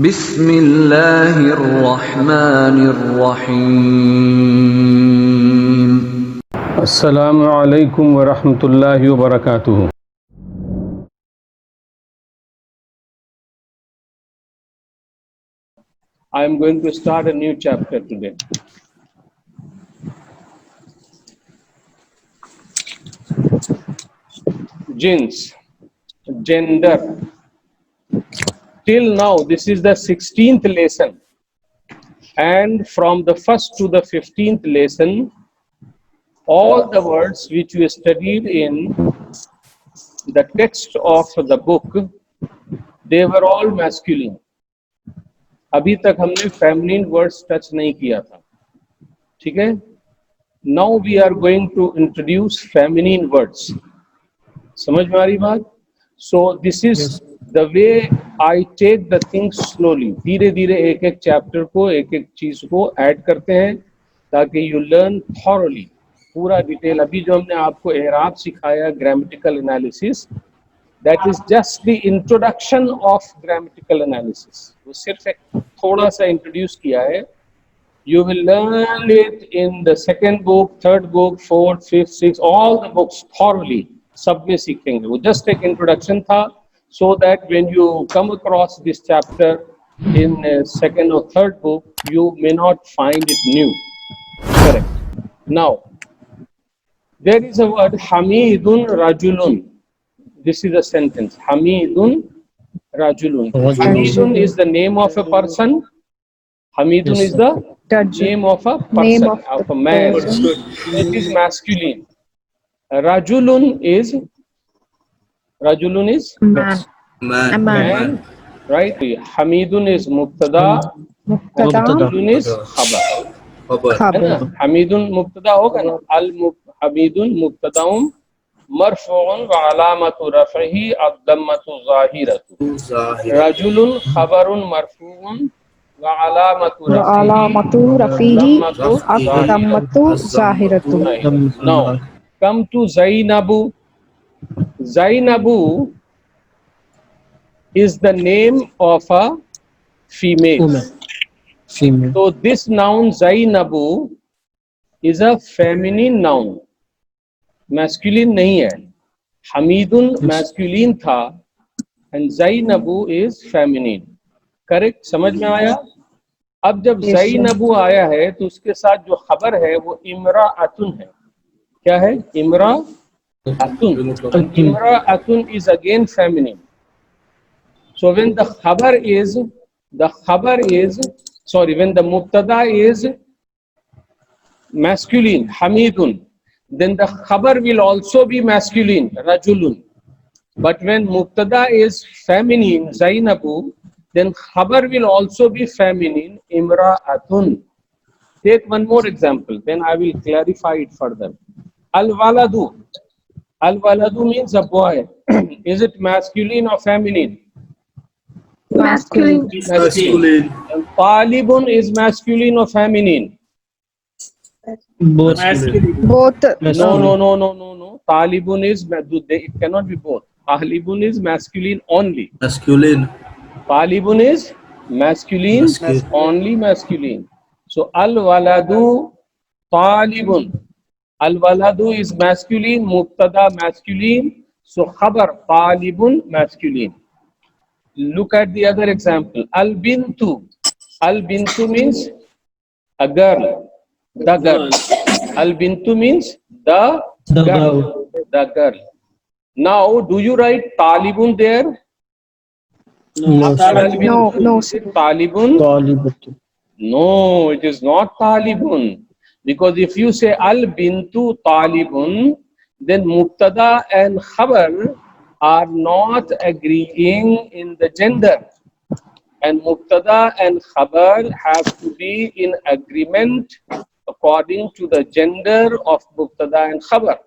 बिस्मिल्लाहिर्रहमानिर्रहीम। अस्सलामु अलैकुम वरहमतुल्लाहि वबरकातुहू। I am going to start a new chapter today. Jinns, gender. Till now, this is the 16th lesson. And from the first to the 15th lesson, all the words which we studied in the text of the book, they were all masculine. अभी तक हमने feminine words touch नहीं किया था, ठीक है? Now we are going to introduce feminine words. समझ में आ रही बात? So this is the way I take the things slowly. धीरे धीरे एक एक चैप्टर को, एक एक चीज को ऐड करते हैं ताकि you learn thoroughly. पूरा डिटेल. अभी जो हमने आपको एराब सिखाया, grammatical analysis, that is just the introduction of grammatical analysis. वो सिर्फ एक थोड़ा सा इंट्रोड्यूस किया है. You will learn it in the second book, third book, fourth, fifth, sixth, all the books thoroughly. सब में सीखेंगे. वो just एक introduction था, so that when you come across this chapter in second or third book, you may not find it new. Correct. Now, there is a word Hamidun Rajulun. This is a sentence. Hamidun Rajulun. Hamidun is the name of a person. Hamidun is the name of a person, of a man. It is masculine. Rajulun is man, right? Hamidun is mubtada, Rajulun is khabar. Hamidun mubtada होगा ना? Hamidun mubtadaum marfu'un wa alamatu raf'ihi ad-dammatu zahiratu. Rajulun khabarun marfu'un wa alamatu rafihi ad-dammatu zahiratu. Now come to Zainabu. Zainabu is the name of a female. So this noun Zainabu is a feminine noun. Masculine नहीं है. Hamidun masculine था and Zainabu is feminine. Correct? समझ में आया? अब जब Zainabu आया है तो उसके साथ जो खबर है वो इम्राअतुन है. क्या है? इम्राअतुन. इम्राअतुन is again feminine. So when the khabar is when the mubtada is masculine, Hamidun, then the khabar will also be masculine, Rajulun. But when mubtada is feminine, Zainabu, then khabar will also be feminine, Imra'atun. Take one more example, then I will clarify it further. Al-waladu. Al-waladu means a boy. Is it masculine or feminine? Masculine. And Talibun is masculine or feminine? Both. No. Talibun is, it cannot be both. Talibun is masculine only. Talibun is masculine, only masculine. So al-waladu talibun. Al-waladu is masculine, mubtada masculine. So khabar talibun masculine. Look at the other example. Al-bintu. Al-bintu means a girl. The girl. Al-bintu means the girl. The girl. Now, do you write talibun there? No. Talibun? No, it is not talibun. Because if you say al-bintu talibun, then mubtada and khabar are not agreeing in the gender. And mubtada and khabar have to be in agreement according to the gender of mubtada and khabar.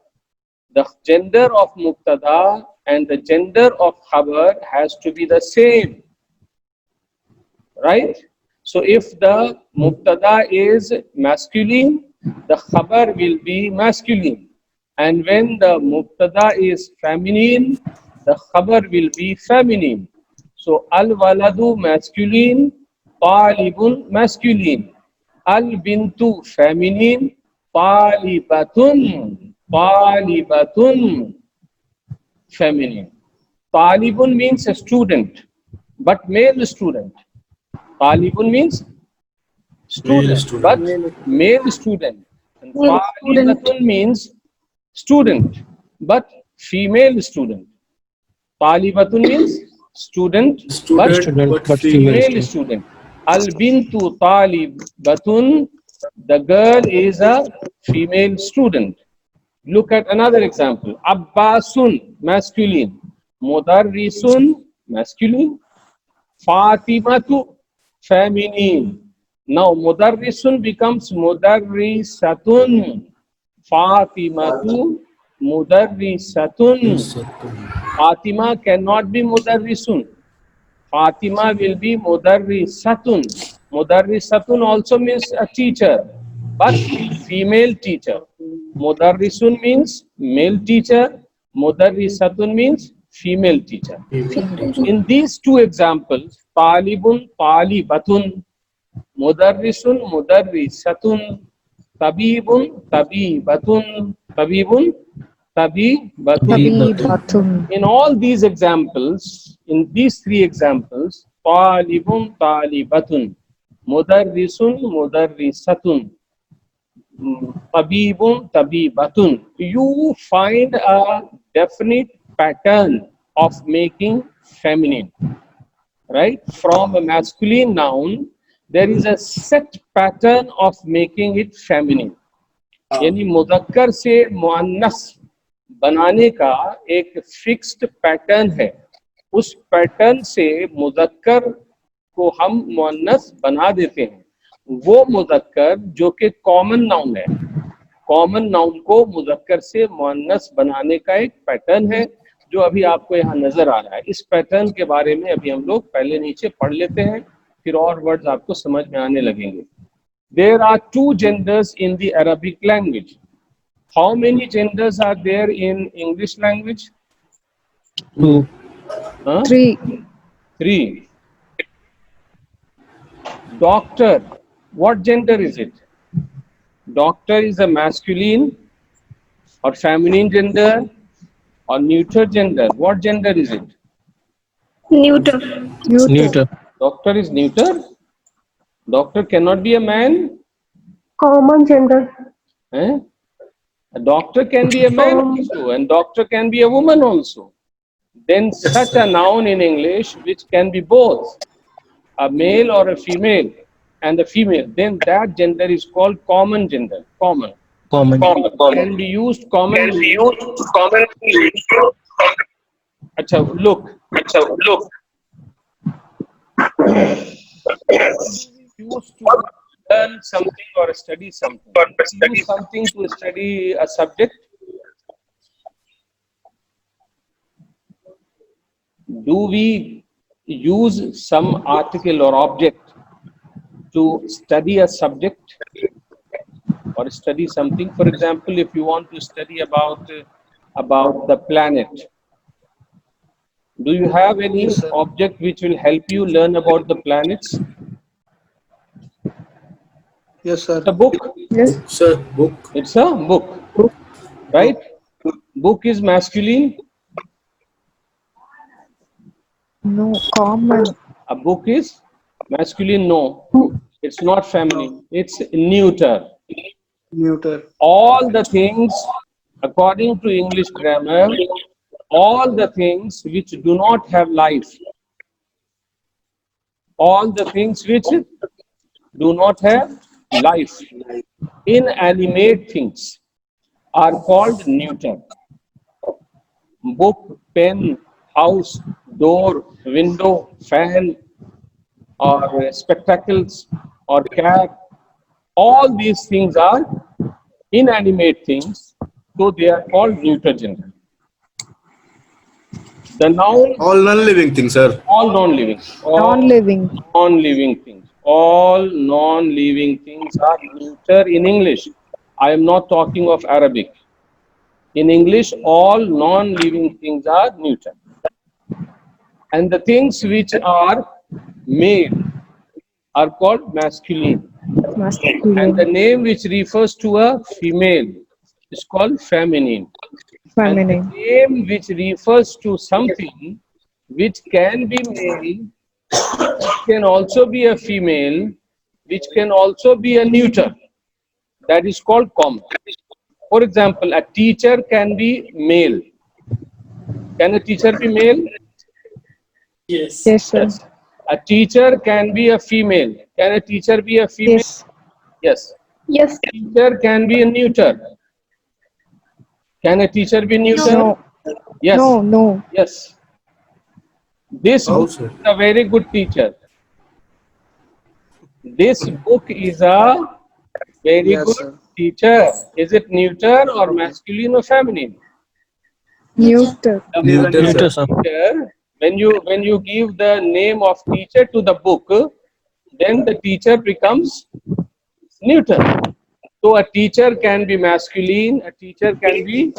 The gender of mubtada and the gender of khabar has to be the same, right? So if the mubtada is masculine, the khabar will be masculine, and when the mubtada is feminine, the khabar will be feminine. So al-waladu masculine, talibun masculine. Al-bintu feminine, talibatun feminine. Talibun means a student, but male student. Talibun means Male student, but student. male student. And Male student. talibatun means student, but female student. Talibatun means student, but Student, but female female student. Al-bintu talibatun, the girl is a female student. Look at another example. Abbasun, masculine. Mudarrisun, masculine. Fatimatu, feminine. Now mudarrisun becomes mudarrisatun. Fatimatu, mudarrisatun. Fatima cannot be mudarrisun. Fatima will be mudarrisatun. Mudarrisatun also means a teacher, but female teacher. Mudarrisun means male teacher. Mudarrisatun means female teacher. In these two examples, talibun, talibatun, mudarrisun, mudarrisatun, tabibun, tabibatun, tabibun, tabibatun. Tabibatun. In all these examples, in these three examples, talibun, talibatun, mudarrisun, mudarrisatun, tabibun, tabibatun, you find a definite pattern of making feminine, right? From a masculine noun, there is a set pattern of making it feminine. यानी मुज़क्कर से मुअन्नस बनाने का एक fixed pattern है. उस pattern से मुज़क्कर को हम मुअन्नस बना देते हैं. वो मुज़क्कर जो कि कॉमन नाउन है, कॉमन नाउन को मुज़क्कर से मुअन्नस बनाने का एक पैटर्न है जो अभी आपको यहाँ नजर आ रहा है. इस पैटर्न के बारे में अभी हम लोग पहले नीचे पढ़ लेते हैं, फिर और वर्ड्स आपको समझ में आने लगेंगे. There are two genders in the Arabic language. How many genders are there in English language? 2. Huh? 3. 3. Doctor, what gender is it? Doctor is a masculine or feminine gender or neuter gender? What gender is it? Neuter. Neuter. Doctor is neuter. Doctor cannot be a man. Common gender. Eh? A doctor can be a man also, and doctor can be a woman also. Then such a noun in English which can be both a male or a female and a female, then that gender is called common gender. Common. Common. Can be used commonly. Acha, look. Used to learn something or study something. Use something to study a subject. Do we use some article or object to study a subject or study something? For example, if you want to study about the planet, do you have any object which will help you learn about the planets? Yes, sir. It's a book. Yes. Sir, book. It's a book, right? Book is masculine. No. Common. A book is masculine. No, it's not feminine. It's neuter. Neuter. All the things, according to English grammar, all the things which do not have life, all the things which do not have life, inanimate things are called neuter. Book, pen, house, door, window, fan, or spectacles, or cat, all these things are inanimate things, so they are called neuter gender. The noun, All non-living things, sir. all non-living, Non-living. non-living things. All non-living things are neuter in English. I am not talking of Arabic. In English, all non-living things are neuter. and the things which are male are called masculine, and Masculine. the name which refers to a female is called feminine, and the Feminine. name which refers to something which can be male, which can also be a female, which can also be a neuter, that is called common. For example, a teacher can be male. Can a teacher be male? Yes, sir. Yes. A teacher can be a female. Can a teacher be a female? Yes. Yes. Yes. Teacher can be a neuter. Can a teacher be neuter? No. Yes. No. No. Yes. This How, book sir? is a very good teacher. This book is a very Yes, good sir. teacher. Is it neuter or masculine or feminine? Neuter. Neuter, Neuter, sir. sir. Teacher, when you give the name of teacher to the book, then the teacher becomes neuter. So a teacher can be masculine, a teacher can be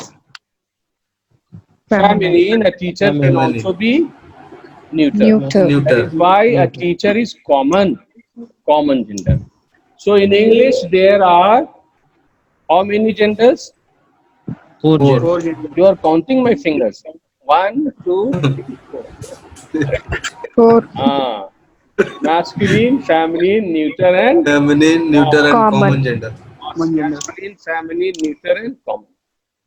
feminine, a teacher can Feminine. also be neuter. Neuter. That Neuter. is why a teacher is common gender. So in English there are how many genders? Four. Four. Four genders. You are counting my fingers. 1, 2, 3, 4. 4. Masculine, feminine, neuter, and Feminine, neuter, and Common. common gender. Common gender. masculine, feminine, neuter, and common.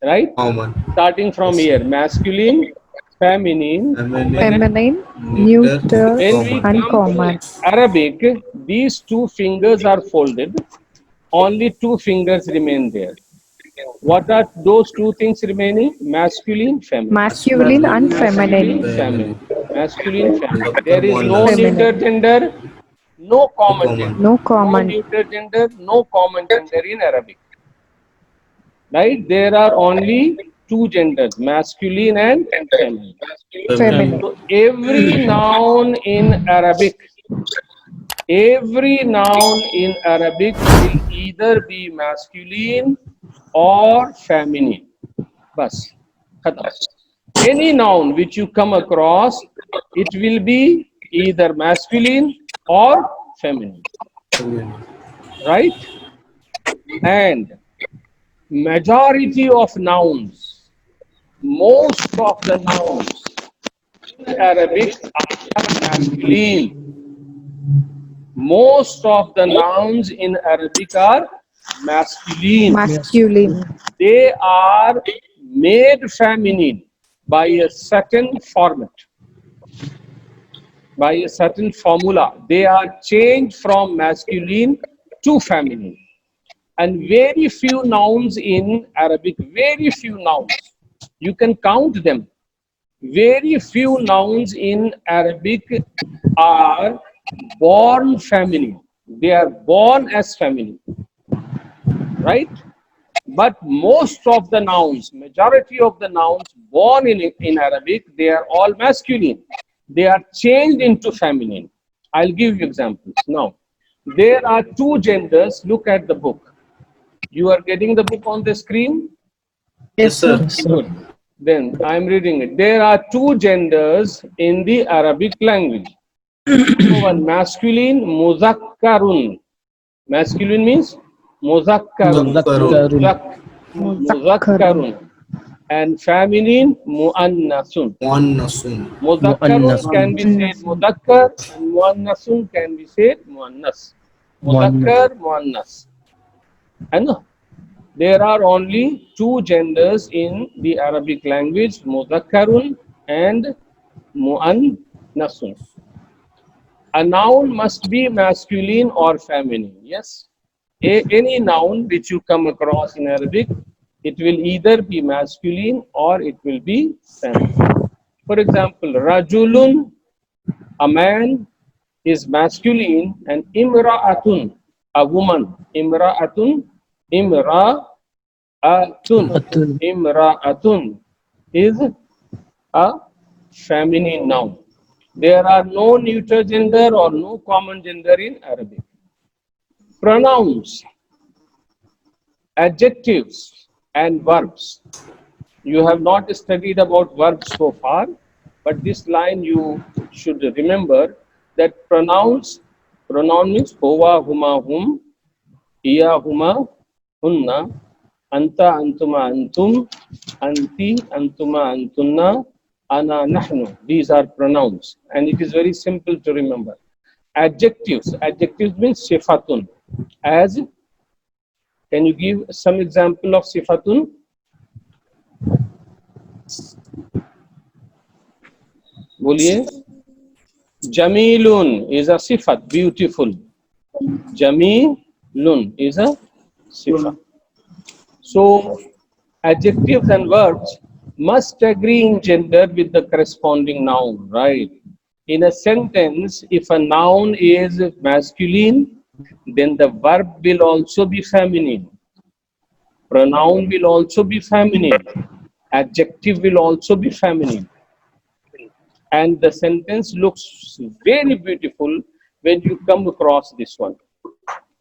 Right? Common. Starting from here, masculine, feminine, Feminine. Neuter. when we And come common. to Arabic, these two fingers are folded. Only two fingers remain there. What are those two things remaining? Masculine, feminine. Masculine and feminine. Feminine. Masculine, feminine. There is no Feminine. neuter gender, no common gender. No No common. neuter gender, no common gender in Arabic. Right? There are only two genders, masculine and feminine. Feminine. So every noun in Arabic will either be masculine or feminine. Bas. Khatam. Any noun which you come across, it will be either masculine or feminine. Right? And majority of nouns, most of the nouns in Arabic are masculine. Most of the nouns in Arabic are masculine. Masculine. They are made feminine by a certain format, by a certain formula. They are changed from masculine to feminine. And very few nouns in Arabic, very few nouns, you can count them. Very few nouns in Arabic are born feminine. They are born as feminine, right? But most of the nouns, majority of the nouns born in Arabic, they are all masculine. They are changed into feminine. I'll give you examples. Now, there are two genders. Look at the book. You are getting the book on the screen? Yes, sir. Good. Then I'm reading it. There are two genders in the Arabic language. One, masculine, muzakkarun. Masculine means muzakkarun. Muzakkarun. And feminine, muannasun. Muannasun. Muzakkarun can be said muzakkar and muannasun can be said muannas. Muzakkar, muannas. And there are only two genders in the Arabic language, muzakkarun and muannasun. A noun must be masculine or feminine. Yes. Any noun which you come across in Arabic, it will either be masculine or it will be feminine. For example, rajulun, a man, is masculine, and imra'atun, a woman. Imra'atun is a feminine noun. There are no neuter gender or no common gender in Arabic. Pronouns, adjectives, and verbs. You have not studied about verbs so far. But this line you should remember that pronoun means huwa, huma, hum, hiya, huma, hunna, anta, antuma, antum, anti, antuma, antunna, ana, nahnu. These are pronouns, and it is very simple to remember. Adjectives means sifatun. As, can you give some example of sifatun? Boliye. Jamilun is a sifat, beautiful. Jamilun is a sifat. So adjectives and verbs must agree in gender with the corresponding noun, right? In a sentence, if a noun is masculine, then the verb will also be feminine. Pronoun will also be feminine. Adjective will also be feminine. And the sentence looks very beautiful when you come across this one.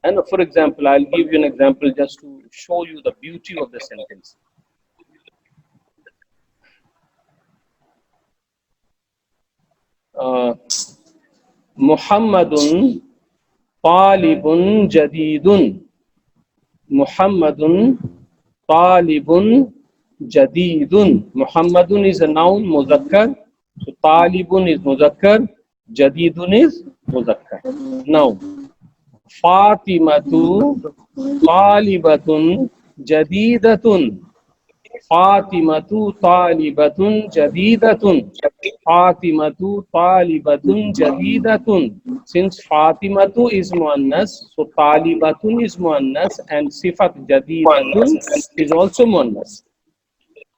And for example, I'll give you an example just to show you the beauty of the sentence. Muhammadun talibun jadidun. Muhammadun talibun jadidun. Muhammadun is a noun, muzakkar. So talibun is muzakkar, jadidun is muzakkar. Now, Fatimatu talibatun jadidatun. Fatimatu talibatun jadidatun. Fatimatu talibatun jadidatun. Since Fatimatu is muannas, so talibatun is muannas, and sifat jadidatun is also muannas.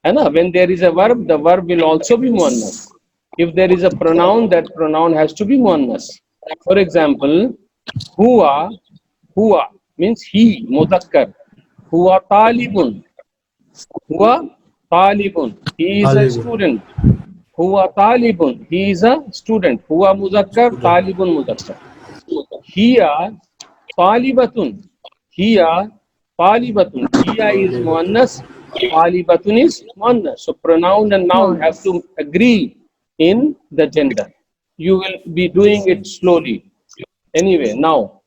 And when there is a verb, the verb will also be muannas. If there is a pronoun, that pronoun has to be muannas. For example, huwa means he, mudakkar. Huwa talibun. Huwa talibun. He is a student. Huwa talibun. He is a student. Huwa muzakkar, talibun muzakkar. Hiya talibatun. Hiya talibatun. Hiya is muannas. Talibatun is muannas. So pronoun and noun have to agree in the gender. You will be doing it slowly. Anyway, now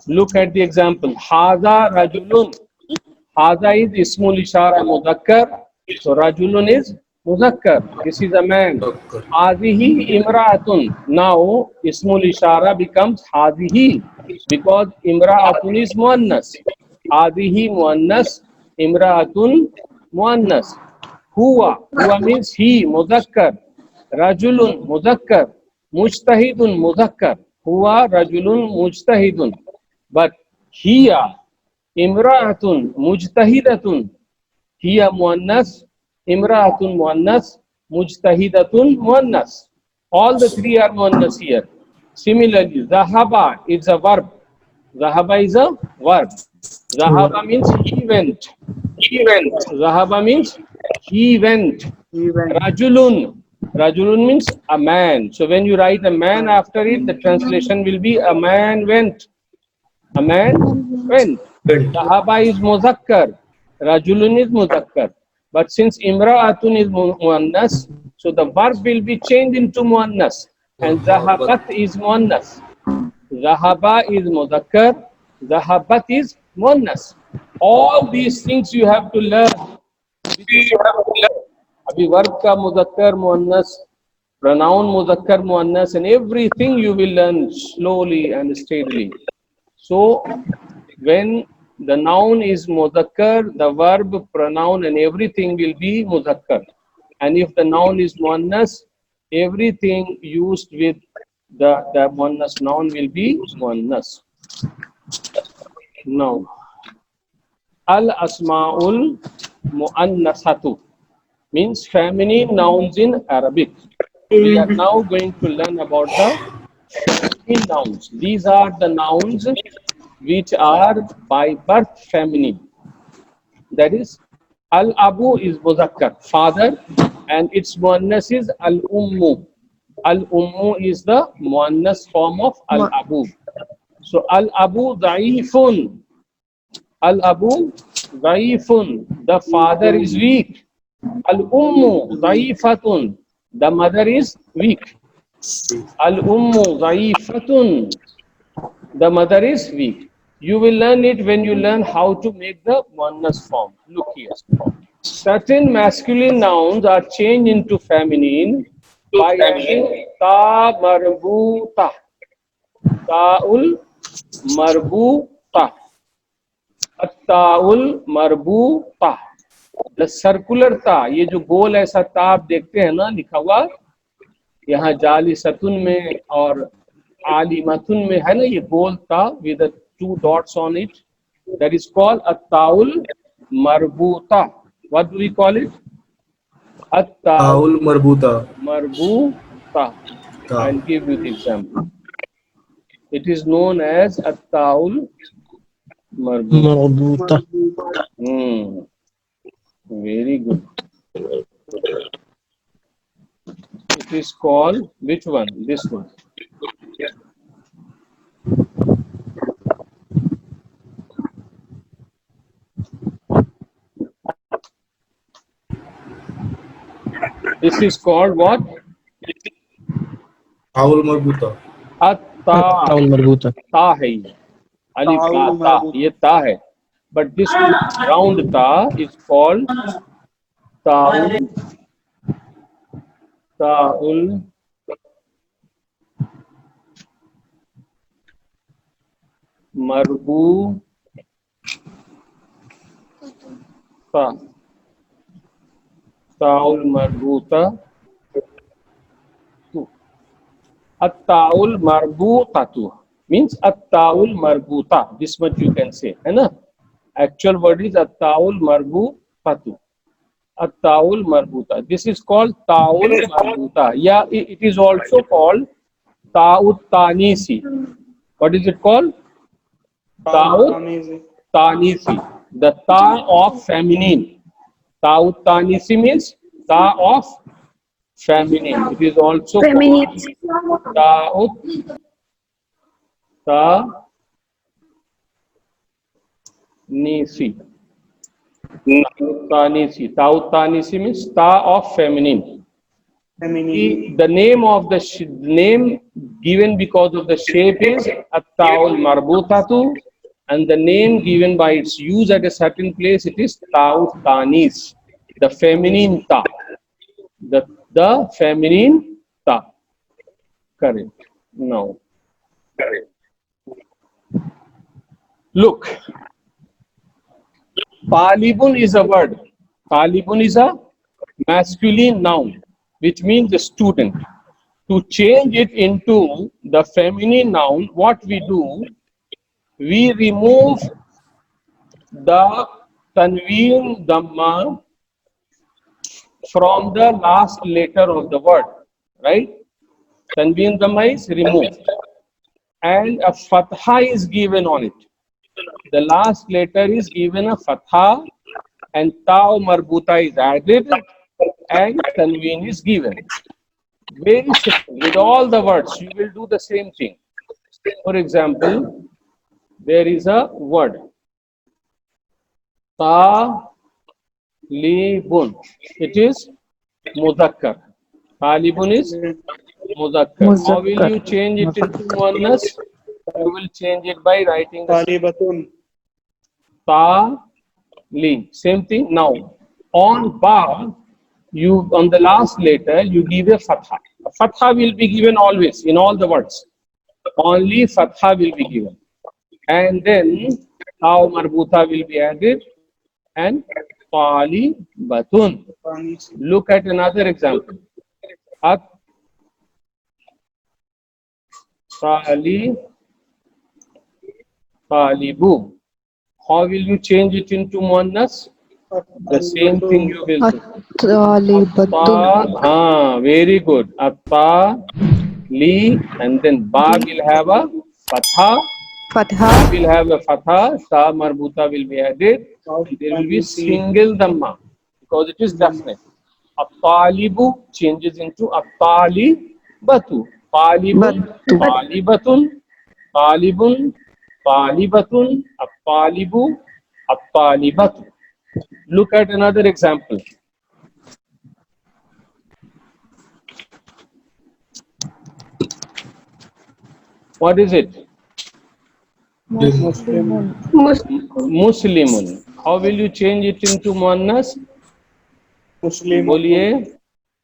look at the example. Hadha rajulun. Hadha is ismul ishara mudakkar. So rajulun is mudakkar. This is a man. Hadhihi imra'atun. Now ismul ishara becomes hadhihi because imra'atun is muannas. Hadhihi muannas. Imra'atun muannas. Huwa means he, mudakkar. Rajulun mudakkar. Mujtahidun mudakkar. Huwa rajulun mujtahidun. But hiya imra'atun mujtahidatun. Hiya muannas, imra'atun muannas, mujtahidatun muannas. All the three are muannas here. Similarly, zahaba is a verb. Zahaba is a verb. Zahaba means he went. Zahaba means he went. Rajulun. Rajulun means a man. So when you write a man after it, the translation will be a man went. A man went. Zahaba is muzakkar. Rajulun is muzakkar. But since imra'atun is muannas, so the verb will be changed into muannas. And zahabat is muannas. Zahaba is muzakkar. Zahabat is muannas. All these things you have to learn. Abhi verb ka muzakkar muannas, pronoun muzakkar muannas, and everything you will learn slowly and steadily. So when the noun is muzakkar, the verb, pronoun, and everything will be muzakkar. And if the noun is muannas, everything used with the muannas noun will be muannas. Now, al asma'ul muannasatu means feminine nouns in Arabic. We are now going to learn about the feminine nouns. These are the nouns which are by birth feminine. That is, al-abu is muzakkar, father, and its muannas is al-ummu. Al-ummu is the muannas form of al-abu. So al-abu da'ifun. Al-abu da'ifun. The father is weak. Al-ummu da'ifatun. The mother is weak. Al-ummu dha'ifatun. The mother is weak. You will learn it when you learn how to make the muannas form. Look here. Certain masculine nouns are changed into feminine by adding ta marbuta. Ta'ul marbuta. At-ta'ul marbuta. The circular ta, ये जो गोल ऐसा ता आप देखते हैं ना लिखा हुआ यहाँ जाली सतुन में और आलिमतुन में है ना, ये गोल ता with the 2 dots on it, that is called at-ta'ul marbuta. What do we call it? At-ta'ul Taul marbuta. marbuta. Ta. I'll give you the example. It is known as at-ta'ul marbuta. مربوطة. Very good. It is called which one? This one. This is called what? Taul marbuta. At-ta. التاء المربوطة. ता है ये. अलिफ ला ता, ये ता है. But this round ta is called ta'ul marbuta. Ta'ul marbuta. At-ta'ul marbutatu means at-ta'ul marbuta. This much you can say, है ना? Actual word is at-ta'ul marbutatu. At-ta'ul marbuta. This is called ta'ul marbuta. Yeah, it is also called ta'ut tanisi. What is it called? Ta'ut tanisi. The ta of feminine. Ta'ut tanisi means ta of feminine. It is also called ta'ut tanisi. Ta'ut tanisi means ta of feminine. The name of the name given because of the shape is at-ta'ul marbutatu, and the name given by its use at a certain place, it is ta'ut tanis, the feminine ta. The feminine ta. Correct. Now, look. Talibun is a word. Talibun is a masculine noun, which means the student. To change it into the feminine noun, what we do, we remove the tanween dhamma from the last letter of the word, right? Tanween dhamma is removed and a fatha is given on it. The last letter is given a fatha and ta marbuta is added and tanween is given. Very simple. With all the words, you will do the same thing. For example, there is a word. Talibun. It is muzakkar. Talibun is muzakkar. How will you change it into muannas? You will change it by writing Talibatun. Tali. Same thing. Now, on ba, you on the last letter you give a fatha. A fatha will be given always in all the words. Only fatha will be given, and then taw marbuta will be added and talibatun. Look at another example. At talibu. How will you change it into muannas? The same thing you will do. Talibatun. Very good. Atta, li, and then ba will have a fatha. Fatha. Will have a fatha. Ta marbuta will be added. There will be single dhamma because it is definite. At-talibu changes into at-talibatu. Talibun, talibatun, talibun, talibatun, at-talibu, at-talibatu. Look at another example. What is it? Muslimun. Muslimun. How will you change it into muannas? Muslim. बोलिए.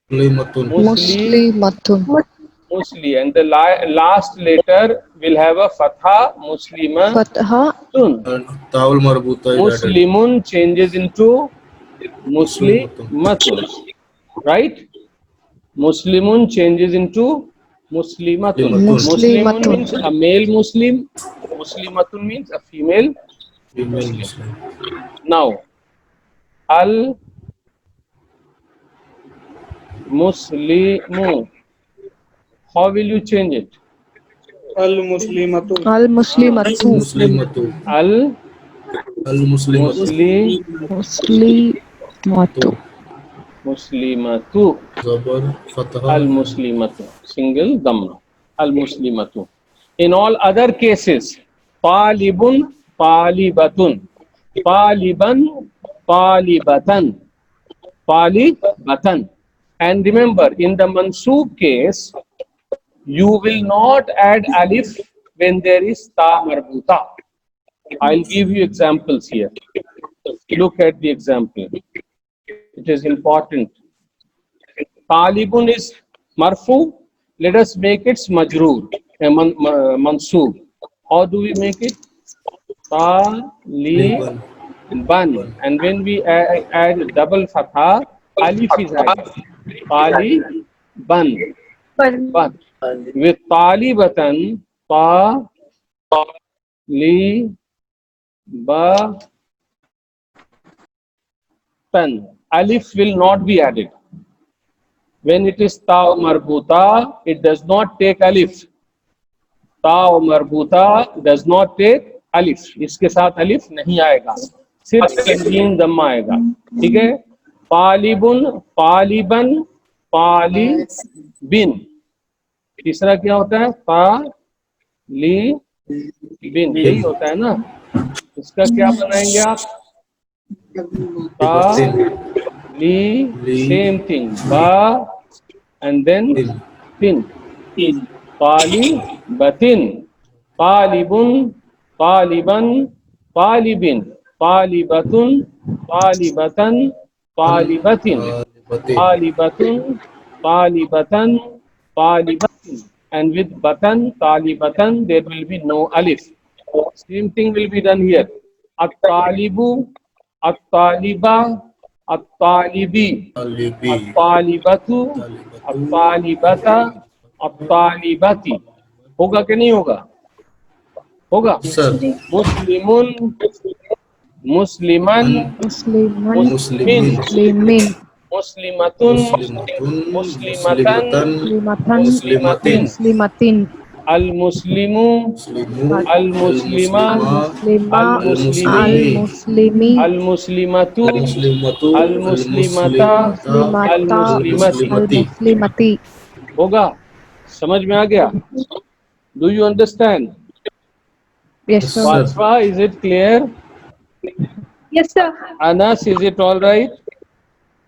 Muslimatun. Muslimatun. Musli, and the last letter will have a fatha. Muslimatun. Fatha. And Ta'ul marbuta is added. Muslimun changes into Muslimatun. Muslimatun, right? Muslimun changes into Muslimatun. Muslimun Muslimatun. means a male Muslim. Muslimatun means a female Female Muslim. Muslim. Now, al Muslimu. How will you change it? Al Muslimatu. Al Muslimatu. Muslimatu. Al Al Muslimatu. Muslimatu. Muslimatu. Zabar Fatha. Al Muslimatu. Single dhamma. Al Muslimatu. In all other cases, Talibun, Talibatun. Taliban, Talibatan. Talibatan. And remember, in the Mansoob case, you will not add alif when there is ta marbuta. I'll give you examples here. Look at the example. It is important. Talibun is marfu. Let us make it majroor, mansoob. How do we make it? Taliban. And when we add double fatha, alif is added. Taliban. But with talibatan, talibatan, alif will not be added. When it is ta marbuta, it does not take alif. Ta marbuta does not take alif. इसके साथ alif नहीं आएगा, सिर्फ तंजीन दम्मा आएगा. ठीक है? तालिबुन, Taliban, तालिबिन. तीसरा क्या होता है? तालिबिन. यही होता है ना? इसका क्या बनाएंगे आप? Same thing. Ba and then tin. Talibatin. Talibun, Taliban, Talibin. Talibatun, Talibatan, Talibatin. Talibatun, Talibatan, Talibatin. And with batan, Talibatan, there will be no alif. Same thing will be done here. At-talibu, at-taliba, at-talibi, at-talibatu, at-talibata, at-talibati. होगा कि नहीं होगा? होगा. मुस्लिमुन, मुस्लिमन, Muslimun. Muslimeen, Muslimin. मुस्लिमतुन, मुस्लिमतन, Muslimatan. मुस्लिमतिन. Muslimatin. Al-Muslimu, Al-Muslima, Muslima. Al-Muslimi, Al-Muslimi. Al-Muslimatu, Al-Muslimata, Muslimata. Al-Muslimati. Al-Muslimati. होगा? समझ में आ गया? Do you understand? Yes, sir. Fatwa, is it clear? Yes, sir. Anas, is it all right?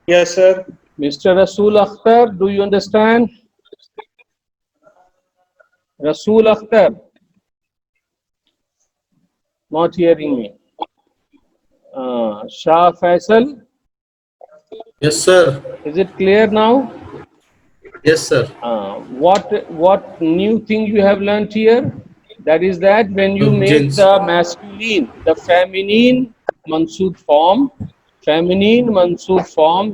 Yes, sir. Mr. Rasul Akhtar, do you understand? Rasul Akhtar, not hearing me. Shah Faisal, Yes, sir. is it clear now? Yes, sir. What new thing you have learnt here? That is that when you make Gents. the masculine, the feminine mansoob form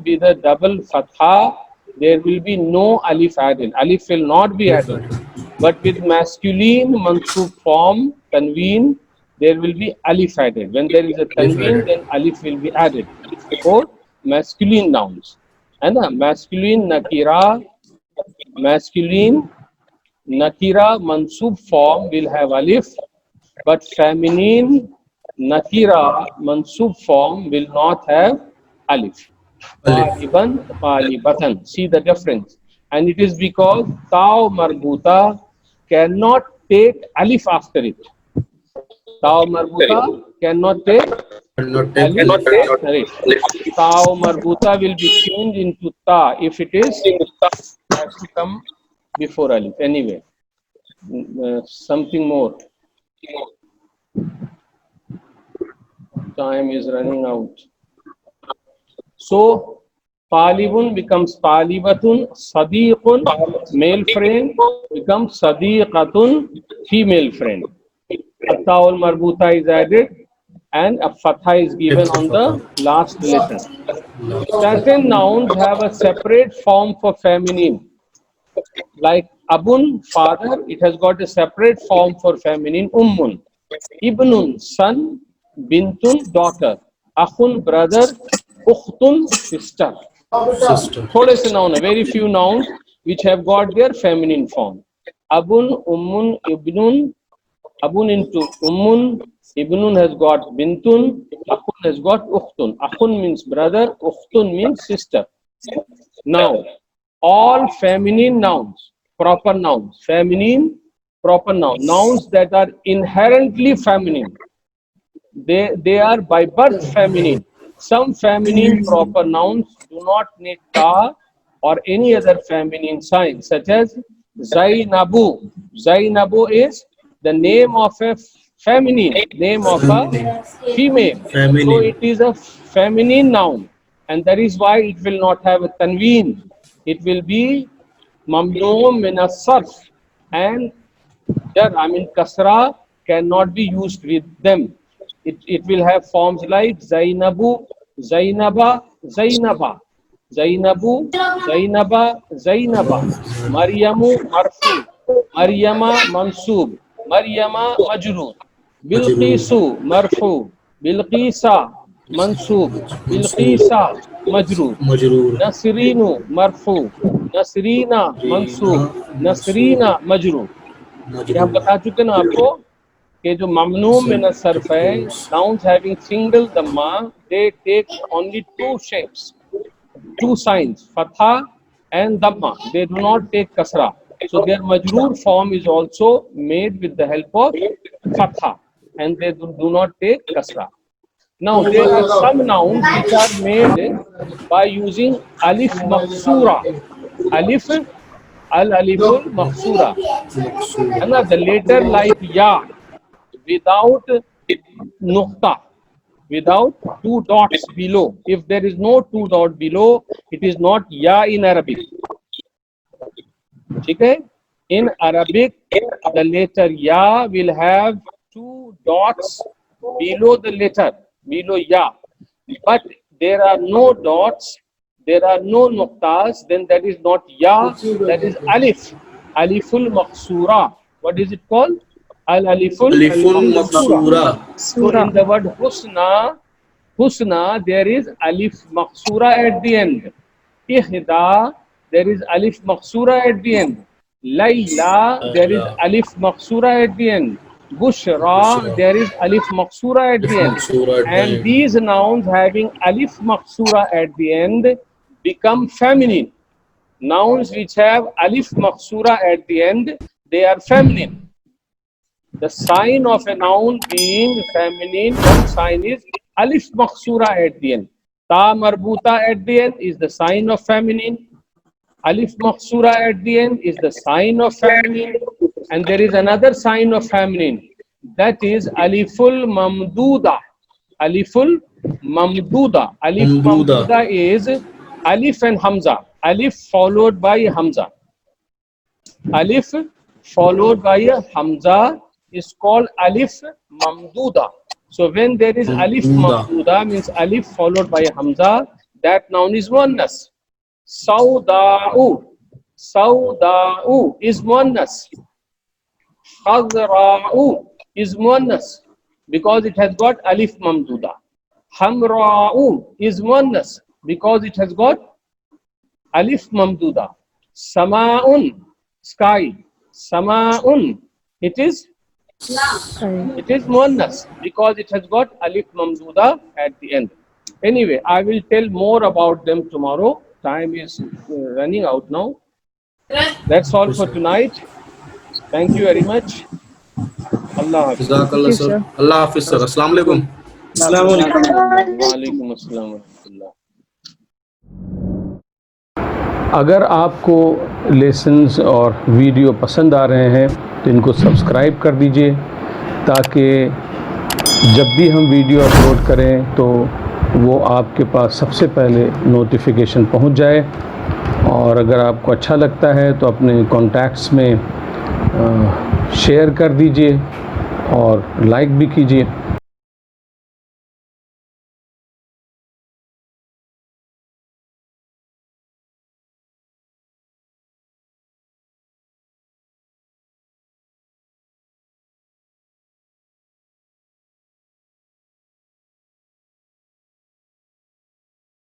with a double fatha, there will be no alif added. Alif will not be added. But with masculine mansoob form, tanween, there will be alif added. When there is a tanween, then alif will be added for masculine nouns. And masculine nakira mansoob form will have alif, but feminine nakira mansoob form will not have alif. Taliban, talibatan. See the difference. And it is because taw marbuta cannot take alif after it. Taw marbuta cannot take alif after it. Taw marbuta will be changed into ta if it is has to come before alif. Anyway, something more. Time is running out. So, Talibun becomes Talibatun, Sadiqun, male friend, becomes Sadiqatun, female friend. At-Ta'ul Marbuta is added and a Fatha is given on the last lesson. Certain nouns have a separate form for feminine. Like Abun, father, it has got a separate form for feminine, Ummun. Ibnun, son, Bintun, daughter. Akhun, brother, Ukhtun, sister. Sister. Thode se noun hai, very few nouns which have got their feminine form. Abun, Ummun, Ibnun, Abun into Ummun, Ibnun has got Bintun, Akhun has got Ukhtun. Akhun means brother, Ukhtun means sister. Now, all feminine nouns, proper nouns, feminine, proper noun, nouns that are inherently feminine, they are by birth feminine. Some feminine proper nouns do not need ta or any other feminine sign, such as Zainabu. Zainabu is the name of a feminine, name of a female. So Feminine. it is a feminine noun, and that is why it will not have a tanween. It will be mamnoom min as-sarf, and jar, I mean kasra, cannot be used with them. It will have forms like Zainabu, Zainaba, Zainaba, Zainabu, Zainaba, Zainaba, Maryamu, Marfu, Maryama, Mansub, Maryama, Majrur, Bilqisu, Marfu, Bilqisa, Mansub, Bilqisa, Majrur, Majroor. Nasrinu, Marfu, Nasrina, Mansub, Nasrina, Majrur. ये हम बता चुके ना आपको कि जो ममनूम मिन Surf है, nouns having single dhamma, they take only two shapes, two signs, fatha and dhamma. They do not take kasra. So their majroor form is also made with the help of fatha, and they do not take kasra. Now there are some nouns which are made by using alif maqsura. Alif, al-aliful maqsura. And the letter like ya, without nuqta, without two dots below. If there is no two dot below, it is not ya in Arabic. Okay? In Arabic, the letter ya will have two dots below the letter, below ya. But there are no dots, there are no nuqtas, then that is not ya, that is alif. Aliful maqsura. What is it called? Al-aliful Alifun maqsura. Maqsura. So in the word husna, there is alif maqsura at the end. Ihda, there is alif maqsura at the end. Layla, there is alif maqsura at the end. Bushra, there is alif maqsura at the end. Maqsura at the And end. these nouns having alif maqsura at the end become feminine. Nouns which have alif maqsura at the end, they are feminine. The sign of a noun being feminine, one sign is alif maqsura at the end. Ta marbuta at the end is the sign of feminine. Alif maqsura at the end is the sign of feminine. And there is another sign of feminine. That is aliful mamduda. Aliful mamduda. Alif Mamduda. mamduda is alif and hamza. Alif followed by hamza. Alif followed by a hamza is called alif mamduda. So when there is alif mamduda, means alif followed by a hamza, that noun is muannas. Sawda'u. Sawda'u is muannas. Khadra'u is muannas because it has got alif mamduda. Hamra'u is muannas because it has got alif mamduda. Sama'un, sky. Sama'un, it is muannas because it has got alif mamduda at the end. Anyway, I will tell more about them tomorrow. Time is running out now. That's all for tonight. Thank you very much. Allah Hafiz. Jazakallah, sir. Allah Hafiz, sir. Assalamu alaikum. Assalamu alaikum. Wa alaikum assalam wa rahmatullah. अगर आपको lessons और video पसंद आ रहे हैं तो इनको subscribe कर दीजिए, ताकि जब भी हम वीडियो अपलोड करें तो वो आपके पास सबसे पहले नोटिफिकेशन पहुंच जाए। और अगर आपको अच्छा लगता है तो अपने कॉन्टैक्ट्स में शेयर कर दीजिए और लाइक भी कीजिए।